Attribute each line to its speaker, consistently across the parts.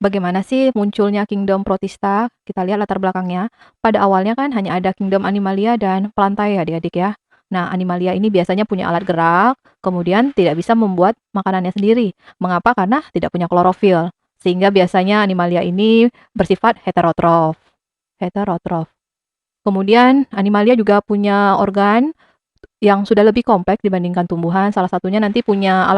Speaker 1: Bagaimana sih munculnya Kingdom Protista? Kita lihat latar belakangnya. Pada awalnya kan hanya ada Kingdom Animalia dan Plantae ya adik-adik ya. Nah, Animalia ini biasanya punya alat gerak, kemudian tidak bisa membuat makanannya sendiri. Mengapa? Karena tidak punya klorofil. Sehingga biasanya Animalia ini bersifat heterotrof. Heterotrof. Kemudian Animalia juga punya organ yang sudah lebih kompleks dibandingkan tumbuhan. Salah satunya nanti punya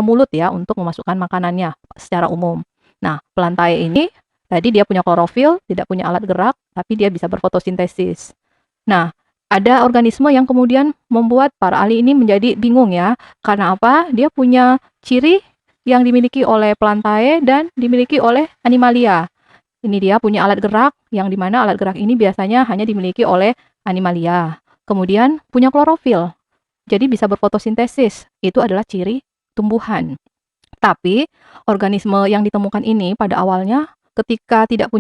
Speaker 1: mulut ya untuk memasukkan makanannya secara umum. Nah, Plantae ini tadi dia punya klorofil, tidak punya alat gerak, tapi dia bisa berfotosintesis. Nah, ada organisme yang kemudian membuat para ahli ini menjadi bingung ya. Karena apa? Dia punya ciri yang dimiliki oleh Plantae dan dimiliki oleh Animalia. Ini dia punya alat gerak, yang dimana alat gerak ini biasanya hanya dimiliki oleh Animalia. Kemudian punya klorofil, jadi bisa berfotosintesis. Itu adalah ciri tumbuhan. Tapi organisme yang ditemukan ini pada awalnya ketika tidak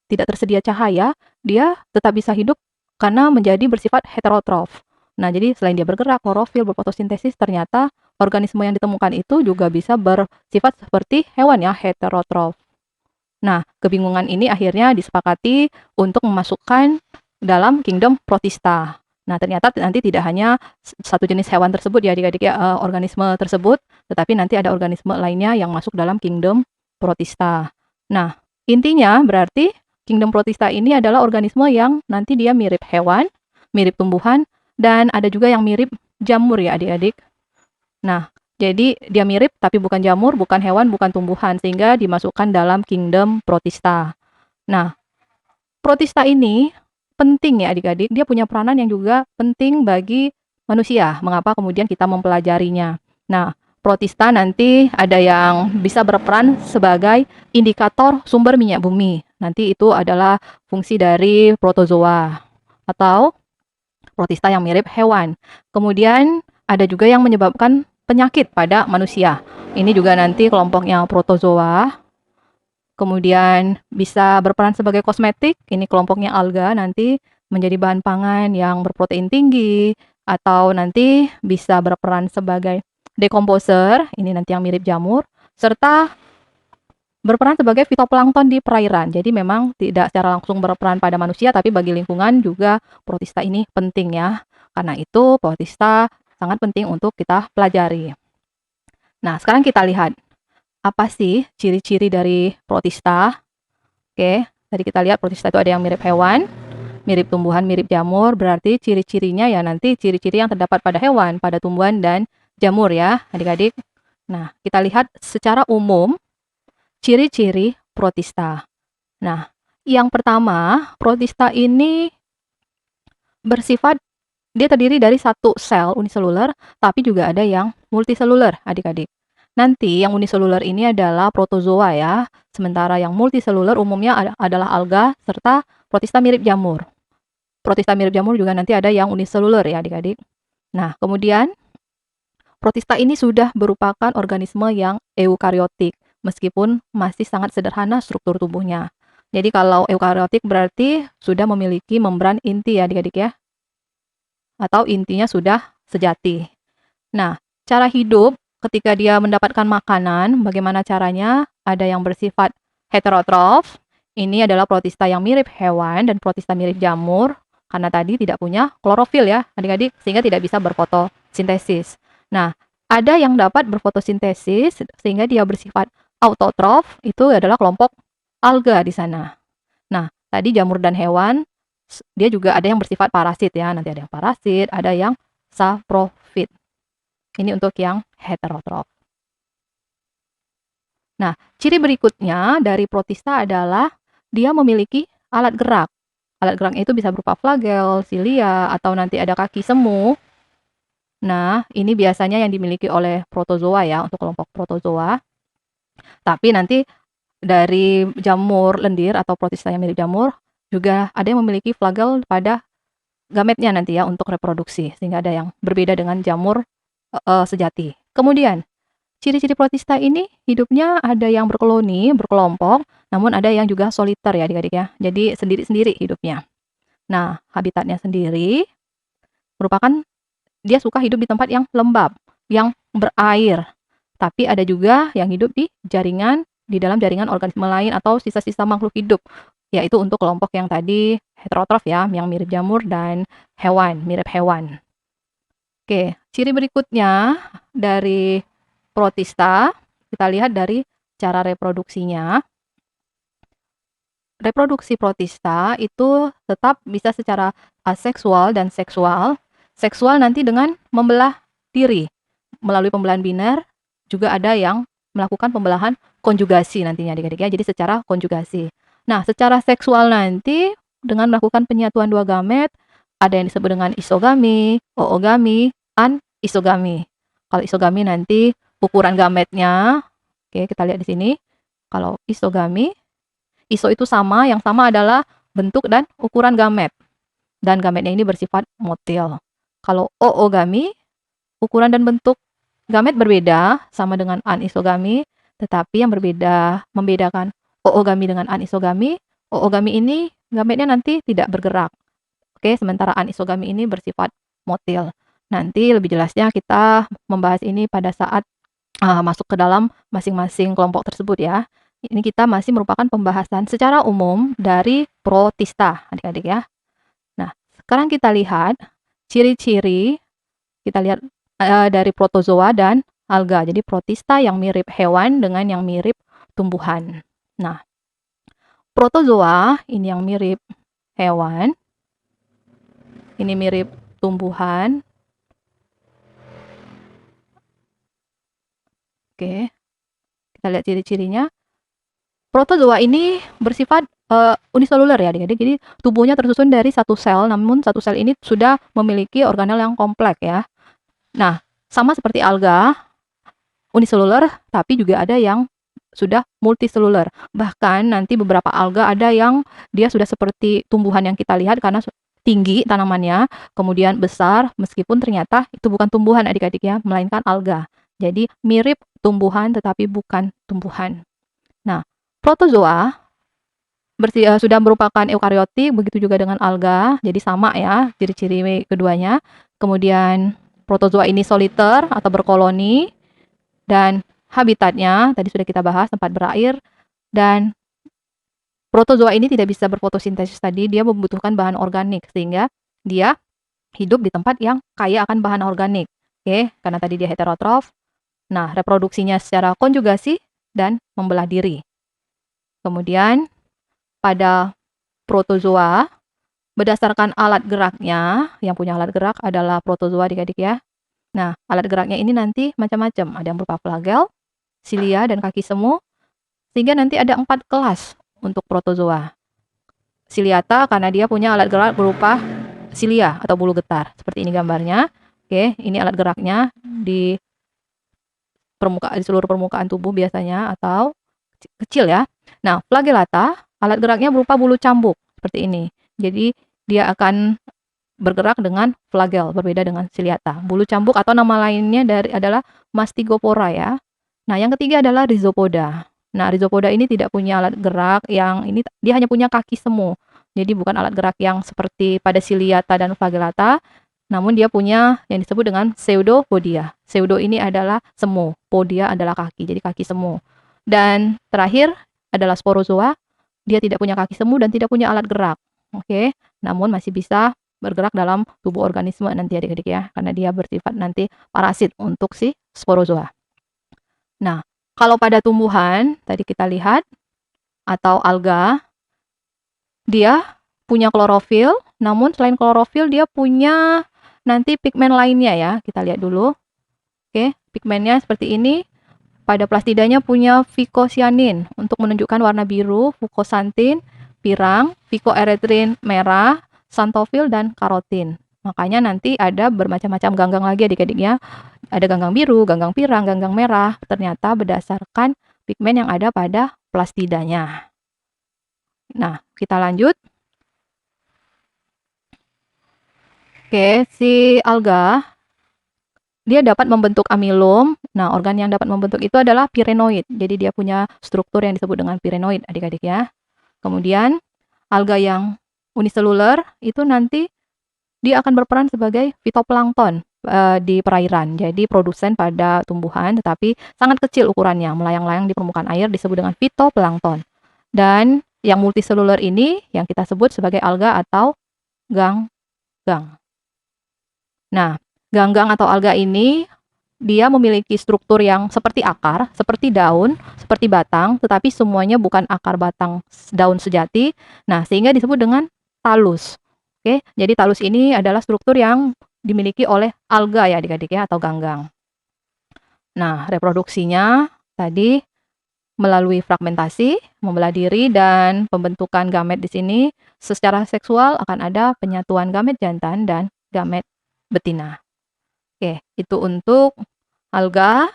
Speaker 1: tersedia cahaya, dia tetap bisa hidup karena menjadi bersifat heterotrof. Nah, jadi selain dia bergerak, klorofil, berfotosintesis, ternyata organisme yang ditemukan itu juga bisa bersifat seperti hewan ya, heterotrof. Nah, kebingungan ini akhirnya disepakati untuk memasukkan dalam Kingdom Protista. Nah, ternyata nanti tidak hanya satu jenis hewan tersebut ya adik-adik ya, organisme tersebut, tetapi nanti ada organisme lainnya yang masuk dalam Kingdom Protista. Nah, intinya berarti Kingdom Protista ini adalah organisme yang nanti dia mirip hewan, mirip tumbuhan, dan ada juga yang mirip jamur ya adik-adik. Nah, jadi dia mirip tapi bukan jamur, bukan hewan, bukan tumbuhan, sehingga dimasukkan dalam Kingdom Protista. Nah, Protista ini penting ya adik-adik, dia punya peranan yang juga penting bagi manusia. Mengapa kemudian kita mempelajarinya? Nah, Protista nanti ada yang bisa berperan sebagai indikator sumber minyak bumi. Nanti itu adalah fungsi dari protozoa atau Protista yang mirip hewan. Kemudian ada juga yang menyebabkan penyakit pada manusia. Ini juga nanti kelompoknya protozoa. Kemudian bisa berperan sebagai kosmetik. Ini kelompoknya alga, nanti menjadi bahan pangan yang berprotein tinggi. Atau nanti bisa berperan sebagai dekomposer. Ini nanti yang mirip jamur. Serta berperan sebagai fitoplankton di perairan. Jadi memang tidak secara langsung berperan pada manusia, tapi bagi lingkungan juga Protista ini penting ya. Karena itu Protista sangat penting untuk kita pelajari. Nah, sekarang kita lihat apa sih ciri-ciri dari Protista. Oke, tadi kita lihat Protista itu ada yang mirip hewan, mirip tumbuhan, mirip jamur. Berarti ciri-cirinya ya nanti ciri-ciri yang terdapat pada hewan, pada tumbuhan, dan jamur ya adik-adik. Nah, kita lihat secara umum ciri-ciri Protista. Nah, yang pertama, Protista ini bersifat dia terdiri dari satu sel uniseluler, tapi juga ada yang multiseluler, adik-adik. Nanti yang uniseluler ini adalah protozoa ya, sementara yang multiseluler umumnya adalah alga serta Protista mirip jamur. Protista mirip jamur juga nanti ada yang uniseluler ya adik-adik. Nah, kemudian Protista ini sudah merupakan organisme yang eukariotik, meskipun masih sangat sederhana struktur tubuhnya. Jadi kalau eukariotik berarti sudah memiliki membran inti ya adik-adik ya, atau intinya sudah sejati. Nah, cara hidup ketika dia mendapatkan makanan, bagaimana caranya? Ada yang bersifat heterotrof, ini adalah Protista yang mirip hewan dan Protista mirip jamur, karena tadi tidak punya klorofil ya adik-adik, sehingga tidak bisa berfotosintesis. Nah, ada yang dapat berfotosintesis sehingga dia bersifat autotrof, itu adalah kelompok alga di sana. Nah, tadi jamur dan hewan, dia juga ada yang bersifat parasit ya, nanti ada yang parasit, ada yang saprofit. Ini untuk yang heterotrof. Nah, ciri berikutnya dari Protista adalah dia memiliki alat gerak. Alat geraknya itu bisa berupa flagel, silia, atau nanti ada kaki semu. Nah, ini biasanya yang dimiliki oleh protozoa ya, untuk kelompok protozoa. Tapi nanti dari jamur lendir atau Protista yang mirip jamur, juga ada yang memiliki flagel pada gametnya nanti ya untuk reproduksi, sehingga ada yang berbeda dengan jamur sejati. Kemudian, ciri-ciri Protista ini hidupnya ada yang berkoloni, berkelompok, namun ada yang juga soliter ya adik-adik ya. Jadi sendiri-sendiri hidupnya. Nah, habitatnya sendiri merupakan dia suka hidup di tempat yang lembab, yang berair. Tapi ada juga yang hidup di jaringan di dalam jaringan organisme lain atau sisa-sisa makhluk hidup, yaitu untuk kelompok yang tadi heterotrof ya, yang mirip jamur dan hewan, mirip hewan. Oke, ciri berikutnya dari protista, kita lihat dari cara reproduksinya. Reproduksi protista itu tetap bisa secara aseksual dan seksual. Seksual nanti dengan membelah diri. Melalui pembelahan biner, juga ada yang melakukan pembelahan konjugasi nantinya adik-adik ya, jadi secara konjugasi. Nah, secara seksual nanti dengan melakukan penyatuan dua gamet, ada yang disebut dengan isogami, oogami, anisogami. Kalau isogami nanti ukuran gametnya, oke kita lihat di sini. Kalau isogami, iso itu sama, yang sama adalah bentuk dan ukuran gamet. Dan gametnya ini bersifat motil. Kalau oogami, ukuran dan bentuk gamet berbeda, sama dengan anisogami, tetapi yang membedakan oogami dengan anisogami, oogami ini gametnya nanti tidak bergerak. Oke, sementara anisogami ini bersifat motil. Nanti lebih jelasnya kita membahas ini pada saat masuk ke dalam masing-masing kelompok tersebut ya. Ini kita masih merupakan pembahasan secara umum dari protista, adik-adik ya. Nah, sekarang kita lihat ciri-ciri, kita lihat dari protozoa dan alga. Jadi protista yang mirip hewan dengan yang mirip tumbuhan. Nah, protozoa ini yang mirip hewan, ini mirip tumbuhan. Oke, kita lihat ciri-cirinya. Protozoa ini bersifat uniseluler ya adik-adik. Jadi tubuhnya tersusun dari satu sel, namun satu sel ini sudah memiliki organel yang kompleks ya. Nah, sama seperti alga, uniseluler, tapi juga ada yang sudah multiseluler. Bahkan nanti beberapa alga ada yang dia sudah seperti tumbuhan yang kita lihat karena tinggi tanamannya, kemudian besar, meskipun ternyata itu bukan tumbuhan adik-adik ya, melainkan alga. Jadi mirip tumbuhan tetapi bukan tumbuhan. Nah, protozoa sudah merupakan eukariotik, begitu juga dengan alga, jadi sama ya ciri-ciri keduanya. Kemudian protozoa ini soliter atau berkoloni, dan habitatnya tadi sudah kita bahas, tempat berair, dan protozoa ini tidak bisa berfotosintesis tadi, dia membutuhkan bahan organik, sehingga dia hidup di tempat yang kaya akan bahan organik. Oke, karena tadi dia heterotrof. Nah, reproduksinya secara konjugasi dan membelah diri. Kemudian pada protozoa, berdasarkan alat geraknya, yang punya alat gerak adalah protozoa adik-adik ya. Nah, alat geraknya ini nanti macam-macam. Ada yang berupa flagel, silia, dan kaki semu. Sehingga nanti ada 4 kelas untuk protozoa. Ciliata karena dia punya alat gerak berupa silia atau bulu getar. Seperti ini gambarnya. Oke, ini alat geraknya di seluruh permukaan tubuh biasanya atau kecil ya. Nah, flagellata alat geraknya berupa bulu cambuk seperti ini. Jadi dia akan bergerak dengan flagel, berbeda dengan ciliata. Bulu cambuk atau nama lainnya adalah Mastigopora ya. Nah, yang ketiga adalah Rhizopoda. Nah, Rhizopoda ini tidak punya alat gerak, yang ini dia hanya punya kaki semu. Jadi bukan alat gerak yang seperti pada ciliata dan flagellata, namun dia punya yang disebut dengan pseudopodia. Pseudo ini adalah semu, podia adalah kaki, jadi kaki semu. Dan terakhir adalah sporozoa, dia tidak punya kaki semu dan tidak punya alat gerak. Oke, namun masih bisa bergerak dalam tubuh organisme nanti adik-adik ya, karena dia bersifat nanti parasit untuk si sporozoa. Nah, kalau pada tumbuhan, tadi kita lihat, atau alga, dia punya klorofil, namun selain klorofil dia punya nanti pigmen lainnya ya, kita lihat dulu. Oke, pigmennya seperti ini. Pada plastidanya punya vicocyanin untuk menunjukkan warna biru, fucoxanthin, pirang, phycoerythrin merah, xanthofil, dan karotin. Makanya nanti ada bermacam-macam ganggang lagi adik-adik ya. Ada ganggang biru, ganggang pirang, ganggang merah. Ternyata berdasarkan pigmen yang ada pada plastidanya. Nah, kita lanjut. Oke, si alga dia dapat membentuk amilum. Nah, organ yang dapat membentuk itu adalah pirenoid. Jadi dia punya struktur yang disebut dengan pirenoid, adik-adik ya. Kemudian alga yang uniseluler itu nanti dia akan berperan sebagai fitoplankton. di perairan. Jadi produsen pada tumbuhan tetapi sangat kecil ukurannya, melayang-layang di permukaan air disebut dengan fitoplankton. Dan yang multiseluler ini yang kita sebut sebagai alga atau ganggang. Nah, ganggang atau alga ini dia memiliki struktur yang seperti akar, seperti daun, seperti batang, tetapi semuanya bukan akar batang daun sejati. Nah, sehingga disebut dengan talus. Oke, jadi talus ini adalah struktur yang dimiliki oleh alga ya adik-adik ya, atau ganggang. Nah, reproduksinya tadi melalui fragmentasi, membelah diri, dan pembentukan gamet di sini secara seksual akan ada penyatuan gamet jantan dan gamet betina. Oke, itu untuk alga.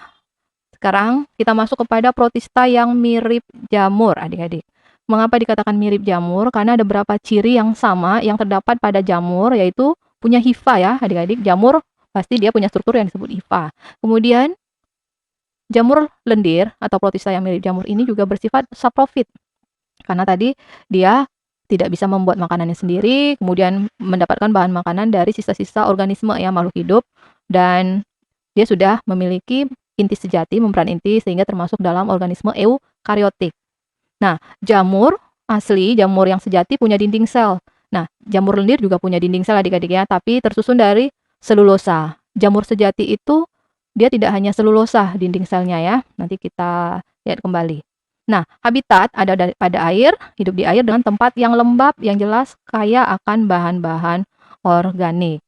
Speaker 1: Sekarang kita masuk kepada protista yang mirip jamur, adik-adik. Mengapa dikatakan mirip jamur? Karena ada beberapa ciri yang sama yang terdapat pada jamur, yaitu punya hifa ya, adik-adik. Jamur pasti dia punya struktur yang disebut hifa. Kemudian jamur lendir atau protista yang mirip jamur ini juga bersifat saprofit. Karena tadi dia tidak bisa membuat makanannya sendiri, kemudian mendapatkan bahan makanan dari sisa-sisa organisme ya, makhluk hidup, dan dia sudah memiliki inti sejati, membran inti, sehingga termasuk dalam organisme eukariotik. Nah, jamur asli, jamur yang sejati punya dinding sel. Nah, jamur lendir juga punya dinding sel adik-adik ya, tapi tersusun dari selulosa. Jamur sejati itu dia tidak hanya selulosa dinding selnya ya, nanti kita lihat kembali. Nah, habitat ada pada air, hidup di air dengan tempat yang lembab, yang jelas kaya akan bahan-bahan organik.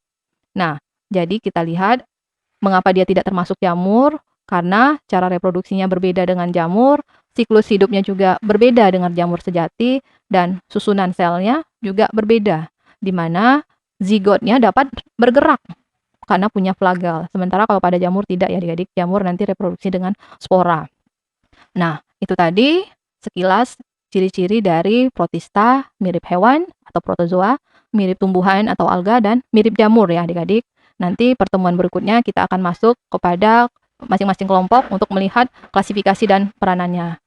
Speaker 1: Nah, jadi kita lihat mengapa dia tidak termasuk jamur, karena cara reproduksinya berbeda dengan jamur, siklus hidupnya juga berbeda dengan jamur sejati, dan susunan selnya juga berbeda, di mana zigotnya dapat bergerak karena punya flagel. Sementara kalau pada jamur tidak ya adik-adik, jamur nanti reproduksi dengan spora. Nah, itu tadi sekilas ciri-ciri dari protista mirip hewan atau protozoa, mirip tumbuhan atau alga, dan mirip jamur ya adik-adik. Nanti pertemuan berikutnya kita akan masuk kepada masing-masing kelompok untuk melihat klasifikasi dan peranannya.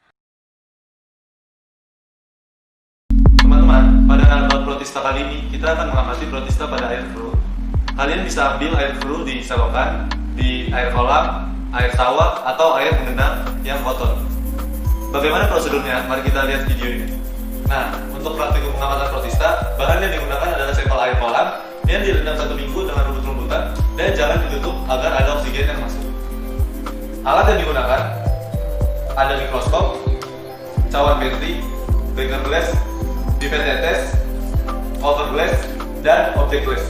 Speaker 2: Teman-teman, pada bab protista kali ini kita akan mengamati protista pada air flu. Kalian bisa ambil air flu di selokan, di air kolam, air sawah, atau air mengenang yang kotor. Bagaimana prosedurnya? Mari kita lihat video ini. Nah, untuk praktik pengamatan protista, bahan yang digunakan adalah sampel air kolam yang direndam 1 minggu dengan rumput-rumputan dan jangan ditutup agar ada oksigen yang masuk. Alat yang digunakan ada mikroskop, cawan Petri, Becker glass, pipet tetes, cover glass, dan objek glass.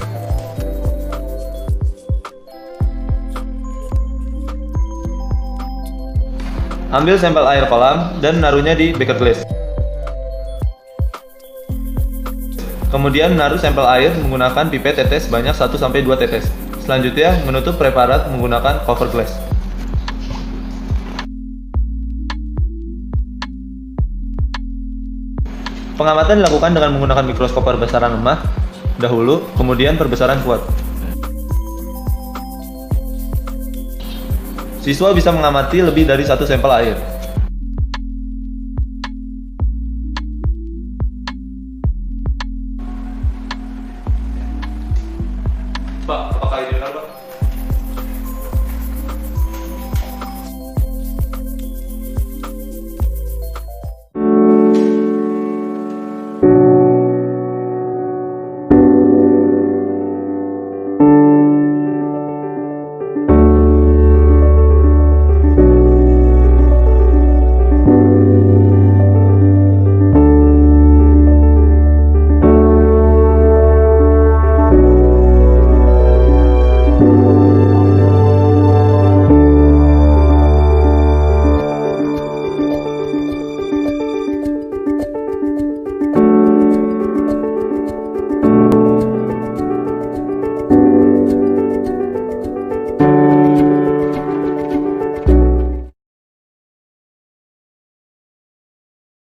Speaker 2: Ambil sampel air kolam dan menaruhnya di beker glass. Kemudian menaruh sampel air menggunakan pipet tetes banyak 1-2 tetes. Selanjutnya menutup preparat menggunakan cover glass. Pengamatan dilakukan dengan menggunakan mikroskop perbesaran lemah dahulu, kemudian perbesaran kuat. Siswa bisa mengamati lebih dari 1 sampel air.